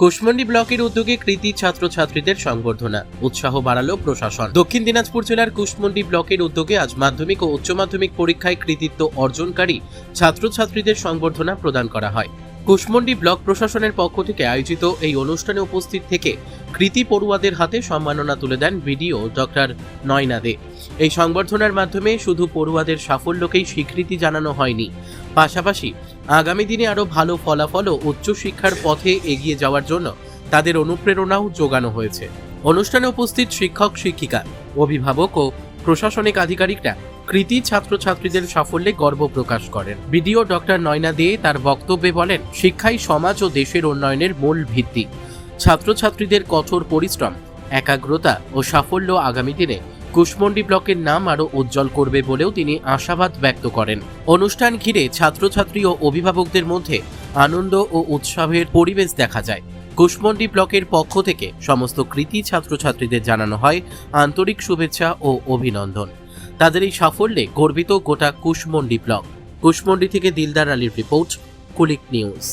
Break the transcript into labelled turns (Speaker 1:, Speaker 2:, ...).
Speaker 1: কুশমন্ডি ব্লকের উদ্যোগে কৃতি ছাত্রছাত্রীদের সংবর্ধনা, উৎসাহ বাড়ালো প্রশাসন। দক্ষিণ দিনাজপুর জেলার কুশমন্ডি ব্লকের উদ্যোগে আজ মাধ্যমিক ও উচ্চ মাধ্যমিক পরীক্ষায় কৃতিত্ব অর্জনকারী ছাত্রছাত্রীদের সংবর্ধনা প্রদান করা হয়। কুশমন্ডি ব্লক প্রশাসনের পক্ষ থেকে আয়োজিত এই অনুষ্ঠানে উপস্থিত থেকে কৃতি পড়ুয়াদের হাতে সম্মাননা তুলে দেন বিডিও ডক্টর নয়না দে। এই সংবর্ধনার মাধ্যমে শুধু পড়ুয়াদের সাফল্যকেই স্বীকৃতি জানানো হয়নি, পাশাপাশি আগামী দিনে আরও ভালো ফলাফল ও উচ্চশিক্ষার পথে এগিয়ে যাওয়ার জন্য তাদের অনুপ্রেরণাও যোগানো হয়েছে। অনুষ্ঠানে উপস্থিত শিক্ষক শিক্ষিকা, অভিভাবক ও প্রশাসনিক আধিকারিকরা কৃতি ছাত্রছাত্রীদের সাফল্যে গর্ব প্রকাশ করেন। বিডিও ডক্টর নয়না দে তার বক্তব্যে বলেন, শিক্ষাই সমাজ ও দেশের উন্নয়নের মূল ভিত্তি। ছাত্রছাত্রীদের কঠোর পরিশ্রম, একাগ্রতা ও সাফল্য আগামী দিনে কুশমন্ডি ব্লকের নাম আরও উজ্জ্বল করবে বলেও তিনি আশাবাদ ব্যক্ত করেন। অনুষ্ঠান ঘিরে ছাত্রছাত্রী ও অভিভাবকদের মধ্যে আনন্দ ও উৎসাহের পরিবেশ দেখা যায়। কুশমন্ডি ব্লকের পক্ষ থেকে সমস্ত কৃতি ছাত্রছাত্রীদের জানানো হয় আন্তরিক শুভেচ্ছা ও অভিনন্দন। তাদের এই সাফল্যে গর্বিত গোটা কুশমন্ডি ব্লক। কুশমন্ডি থেকে দিলদার আলীর রিপোর্ট, কুলিক নিউজ।